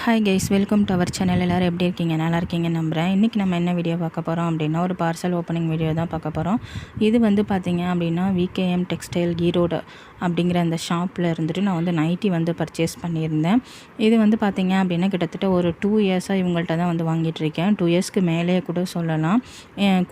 Hi guys, welcome to our channel. எல்லோரும் எப்படி இருக்கீங்க? நல்லா இருக்கீங்கன்னு நம்புகிறேன். இன்றைக்கி நம்ம என்ன வீடியோ பார்க்க போகிறோம் அப்படின்னா, ஒரு பார்சல் ஓப்பனிங் வீடியோ தான் பார்க்க போகிறோம். இது வந்து பார்த்திங்க அப்படின்னா விகேஎம் டெக்ஸ்டைல் ஈரோடு அப்படிங்கிற அந்த ஷாப்பில் இருந்துட்டு நான் வந்து நைட்டி வந்து பர்ச்சேஸ் பண்ணியிருந்தேன். இது வந்து பார்த்திங்க அப்படின்னா கிட்டத்தட்ட ஒரு 2 இயர்ஸாக இவங்கள்ட்ட தான் வந்து வாங்கிட்டுருக்கேன். 2 இயர்ஸ்க்கு மேலே கூட சொல்லலாம்.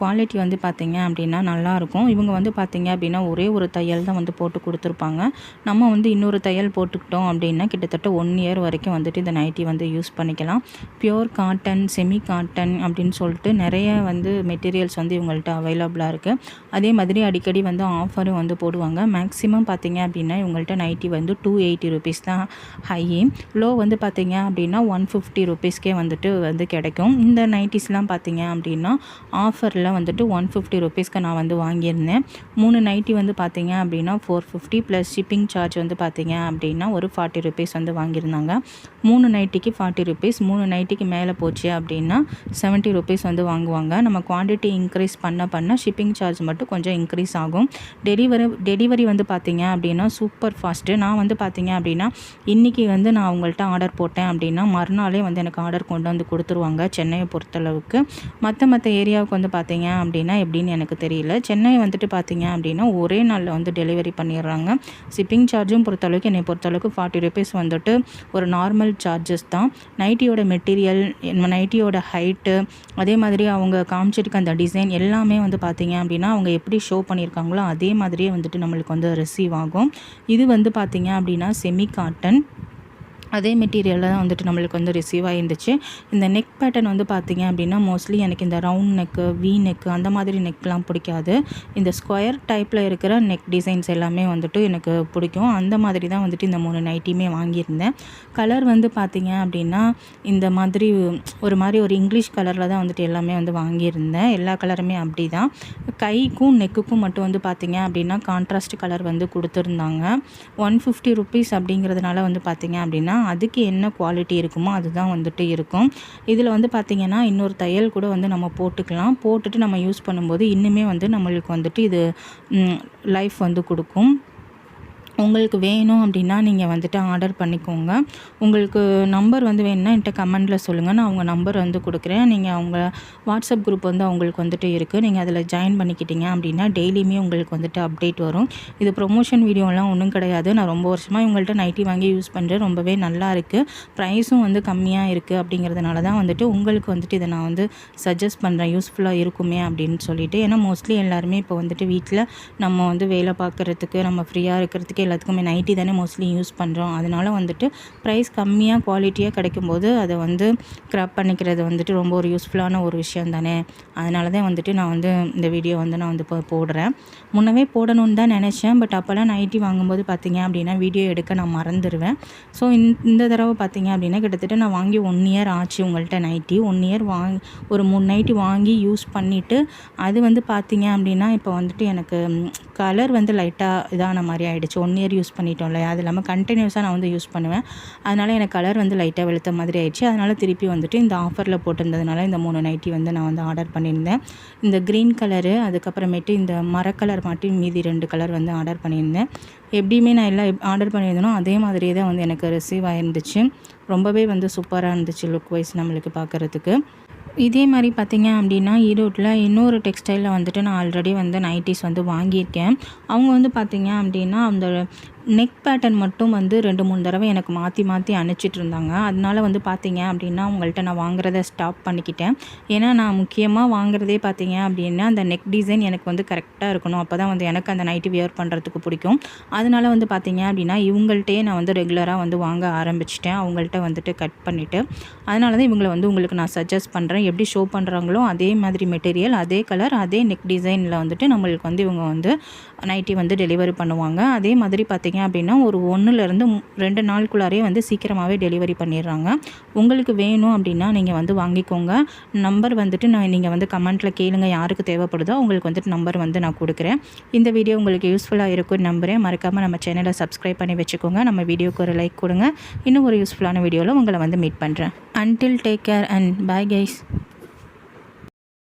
குவாலிட்டி வந்து பார்த்திங்க அப்படின்னா நல்லாயிருக்கும். இவங்க வந்து பார்த்திங்க அப்படின்னா ஒரே ஒரு தையல் தான் வந்து போட்டு கொடுத்துருப்பாங்க. நம்ம வந்து இன்னொரு தையல் போட்டுக்கிட்டோம் அப்படின்னா கிட்டத்தட்ட 1 இயர் வரைக்கும் வந்துட்டு இந்த நைட்டி வந்து யூஸ் பண்ணிக்கலாம். பியோர் காட்டன், செமி காட்டன் அப்படின்னு சொல்லிட்டு நிறைய வந்து மெட்டீரியல்ஸ் வந்து இவங்கள்ட்ட அவைலபிளாக இருக்குது. அதே மாதிரி அடிக்கடி வந்து ஆஃபரும் வந்து போடுவாங்க. மேக்ஸிமம் பார்த்திங்க அப்படின்னா இவங்கள்ட்ட நைட்டி வந்து 280 ருபீஸ் தான் ஹை. லோ வந்து பார்த்திங்க அப்படின்னா 150 ருபீஸ்க்கே வந்துட்டு கிடைக்கும். இந்த நைட்டிஸ்லாம் பார்த்திங்க அப்படின்னா ஆஃபரில் வந்துட்டு 150 ருபீஸ்க்கு நான் வந்து வாங்கியிருந்தேன். 3 நைட்டி வந்து பார்த்திங்க அப்படின்னா 450 ப்ளஸ் ஷிப்பிங் சார்ஜ் வந்து பார்த்திங்க அப்படின்னா ஒரு 40 ருபீஸ் வந்து வாங்கியிருந்தாங்க. 3 நைட்டிக்கு 40 ருபீஸ், 3 நைட்டிக்கு மேலே போச்சு அப்படின்னா 70 ருபீஸ் வந்து வாங்குவாங்க. நம்ம குவான்டிட்டி இன்க்ரீஸ் பண்ண ஷிப்பிங் சார்ஜ் மட்டும் கொஞ்சம் இன்க்ரீஸ் ஆகும். டெலிவரி வந்து பார்த்திங்க அப்படின்னா சூப்பர் ஃபாஸ்ட்டு. நான் வந்து பார்த்திங்க அப்படின்னா இன்றைக்கி வந்து நான் அவங்கள்ட்ட ஆர்டர் போட்டேன் அப்படின்னா மறுநாளே வந்து எனக்கு ஆர்டர் கொண்டு வந்து கொடுத்துருவாங்க. சென்னையை பொறுத்தளவுக்கு மற்ற ஏரியாவுக்கு வந்து பார்த்திங்க அப்படின்னா எப்படின்னு எனக்கு தெரியல. சென்னை வந்துட்டு பார்த்திங்க அப்படின்னா ஒரே நாளில் வந்து டெலிவரி பண்ணிடுறாங்க. ஷிப்பிங் சார்ஜும் பொறுத்தளவுக்கு என்னை பொறுத்தளவுக்கு 40 ருபீஸ் வந்துட்டு ஒரு நார்மல் சார்ஜஸ் தான். நைட்டியோட மெட்டீரியல், நைட்டியோட ஹைட்டு, அதே மாதிரி அவங்க காமிச்சிருக்க அந்த டிசைன் எல்லாமே வந்து பார்த்திங்க அப்படின்னா அவங்க எப்படி ஷோ பண்ணியிருக்காங்களோ அதே மாதிரியே வந்துட்டு நம்மளுக்கு வந்து ரிசீவ் ஆகும். இது வந்து பார்த்திங்க அப்படின்னா செமி காட்டன், அதே மெட்டீரியலில் தான் வந்துட்டு நம்மளுக்கு வந்து ரிசீவ் ஆகிருந்துச்சு. இந்த நெக் பேட்டர்ன் வந்து பார்த்திங்க அப்படின்னா மோஸ்ட்லி எனக்கு இந்த ரவுண்ட் நெக்கு, வி நெக்கு அந்த மாதிரி நெக்லாம் பிடிக்காது. இந்த ஸ்கொயர் டைப்பில் இருக்கிற நெக் டிசைன்ஸ் எல்லாமே வந்துட்டு எனக்கு பிடிக்கும். அந்த மாதிரி தான் வந்துட்டு இந்த 3 நைட்டியுமே வாங்கியிருந்தேன். கலர் வந்து பார்த்திங்க அப்படின்னா இந்த மாதிரி ஒரு இங்கிலீஷ் கலரில் தான் வந்துட்டு எல்லாமே வந்து வாங்கியிருந்தேன். எல்லா கலருமே அப்படி தான். கைக்கும் நெக்குக்கும் மட்டும் வந்து பார்த்திங்க அப்படின்னா கான்ட்ராஸ்ட் கலர் வந்து கொடுத்துருந்தாங்க. 150 ருபீஸ் அப்படிங்கிறதுனால வந்து பார்த்திங்க அப்படின்னா அதுக்கு என்ன குவாலிட்டி இருக்குமோ அதுதான் வந்துட்டு இருக்கும். இதில் வந்து பார்த்திங்கன்னா இன்னொரு தையல் கூட வந்து நம்ம போட்டுக்கலாம். போட்டுட்டு நம்ம யூஸ் பண்ணும்போது இன்னுமே வந்து நம்மளுக்கு வந்துட்டு இது லைஃப் வந்து கொடுக்கும். உங்களுக்கு வேணும் அப்படின்னா நீங்கள் வந்துட்டு ஆர்டர் பண்ணிக்கோங்க. உங்களுக்கு நம்பர் வந்து வேணும்னா என்கிட்ட கமெண்டில் சொல்லுங்கள். நான் அவங்க நம்பர் வந்து கொடுக்குறேன். நீங்கள் அவங்க வாட்ஸ்அப் குரூப் வந்து அவங்களுக்கு வந்துட்டு இருக்குது. நீங்கள் அதில் ஜாயின் பண்ணிக்கிட்டீங்க அப்படின்னா டெய்லியுமே உங்களுக்கு வந்துட்டு அப்டேட் வரும். இது ப்ரொமோஷன் வீடியோலாம் ஒன்றும் கிடையாது. நான் ரொம்ப வருஷமாக இவங்கள்ட்ட நைட்டி வாங்கி யூஸ் பண்ணுறேன். ரொம்பவே நல்லா இருக்குது. ப்ரைஸும் வந்து கம்மியாக இருக்குது. அப்படிங்கிறதுனால தான் வந்துட்டு உங்களுக்கு வந்துட்டு இதை நான் வந்து சஜஸ்ட் பண்ணுறேன். யூஸ்ஃபுல்லாக இருக்குமே அப்படின்னு சொல்லிட்டு. ஏன்னா மோஸ்ட்லி எல்லாருமே இப்போ வந்துட்டு வீட்டில் நம்ம வந்து வேலை பார்க்குறதுக்கு, நம்ம ஃப்ரீயாக இருக்கிறதுக்கு எல்லாத்துக்குமே நைட்டி தானே மோஸ்ட்லி யூஸ் பண்ணுறோம். அதனால் வந்துட்டு ப்ரைஸ் கம்மியாக குவாலிட்டியாக கிடைக்கும்போது அதை வந்து க்ராப் பண்ணிக்கிறது வந்துட்டு ரொம்ப ஒரு யூஸ்ஃபுல்லான ஒரு விஷயம் தானே. அதனால தான் வந்துட்டு நான் வந்து இந்த வீடியோ வந்து நான் வந்து போடுறேன். முன்னவே போடணுன்னு தான் நினச்சேன். பட் அப்போல்லாம் நைட்டி வாங்கும்போது பார்த்திங்க அப்படின்னா வீடியோ எடுக்க நான் மறந்துடுவேன். ஸோ இந்த தடவை பார்த்திங்க அப்படின்னா கிட்டத்தட்ட நான் வாங்கி 1 இயர் ஆச்சு. உங்கள்கிட்ட நைட்டி 1 இயர் ஒரு 3 நைட்டி வாங்கி யூஸ் பண்ணிவிட்டு அது வந்து பார்த்திங்க அப்படின்னா இப்போ வந்துட்டு எனக்கு கலர் வந்து லைட்டாக இதான மாதிரி ஆகிடுச்சு. 1 இயர் யூஸ் பண்ணிட்டோம் இல்லையா, அது இல்லாமல் கண்டினியூஸாக நான் வந்து யூஸ் பண்ணுவேன். அதனால் எனக்கு கலர் வந்து லைட்டாக வெளுத்த மாதிரி ஆயிடுச்சு. அதனால் திருப்பி வந்துட்டு இந்த ஆஃபரில் போட்டிருந்ததுனால இந்த 3 நைட்டி வந்து நான் வந்து ஆர்டர் பண்ணியிருந்தேன். இந்த க்ரீன் கலரு, அதுக்கப்புறமேட்டு இந்த மரக்கலர் மாட்டி மீதி 2 கலர் வந்து ஆர்டர் பண்ணியிருந்தேன். எப்படியுமே நான் எல்லாம் ஆர்டர் பண்ணியிருந்தேனோ அதே மாதிரியே தான் வந்து எனக்கு ரிசீவ் ஆகிருந்துச்சு. ரொம்பவே வந்து சூப்பராக இருந்துச்சு லுக் வைஸ் நம்மளுக்கு பார்க்குறதுக்கு. இதே மாதிரி பார்த்திங்க அப்படின்னா ஈரோட்டில் இன்னொரு டெக்ஸ்டைலில் வந்துட்டு நான் ஆல்ரெடி வந்து நைட்டிஸ் வந்து வாங்கியிருக்கேன். அவங்க வந்து பார்த்திங்க அப்படின்னா அந்த நெக் பேட்டர்ன் மட்டும் வந்து 2-3 தடவை எனக்கு மாற்றி அனுப்பிச்சிட்டு இருந்தாங்க. அதனால வந்து பார்த்திங்க அப்படின்னா உங்கள்கிட்ட நான் வாங்குறத ஸ்டாப் பண்ணிக்கிட்டேன். ஏன்னா நான் முக்கியமாக வாங்குறதே பார்த்திங்க அப்படின்னா அந்த நெக் டிசைன் எனக்கு வந்து கரெக்டாக இருக்கணும். அப்போ தான் வந்து எனக்கு அந்த நைட்டி வியர் பண்ணுறதுக்கு பிடிக்கும். அதனால வந்து பார்த்திங்க அப்படின்னா இவங்கள்ட்டே நான் வந்து ரெகுலராக வந்து வாங்க ஆரம்பிச்சிட்டேன். அவங்கள்ட்ட வந்துட்டு கட் பண்ணிவிட்டு அதனால தான் இவங்களை வந்து உங்களுக்கு நான் சஜஸ்ட் பண்ணுறேன். எப்படி ஷோ பண்ணுறாங்களோ அதே மாதிரி மெட்டீரியல், அதே கலர், அதே நெக் டிசைனில் வந்துட்டு நம்மளுக்கு வந்து இவங்க வந்து நைட்டி வந்து டெலிவரி பண்ணுவாங்க. அதே மாதிரி பார்த்திங்க அப்படின்னா ஒரு 1லேருந்து 2 நாளுக்குள்ளாரே வந்து சீக்கிரமாகவே டெலிவரி பண்ணிடுறாங்க. உங்களுக்கு வேணும் அப்படின்னா நீங்கள் வந்து வாங்கிக்கோங்க. நம்பர் வந்துட்டு நீங்கள் வந்து கமெண்ட்டில் கேளுங்க. யாருக்கு தேவைப்படுதோ உங்களுக்கு வந்துட்டு நம்பர் வந்து நான் கொடுக்குறேன். இந்த வீடியோ உங்களுக்கு யூஸ்ஃபுல்லாக இருக்கும்னு நம்புகிறேன். மறக்காமல் நம்ம சேனலை சப்ஸ்கிரைப் பண்ணி வச்சுக்கோங்க. நம்ம வீடியோக்கு ஒரு லைக் கொடுங்க. இன்னும் ஒரு யூஸ்ஃபுல்லான வீடியோவில் உங்களை வந்து மீட் பண்ணுறேன். Until take care and bye guys.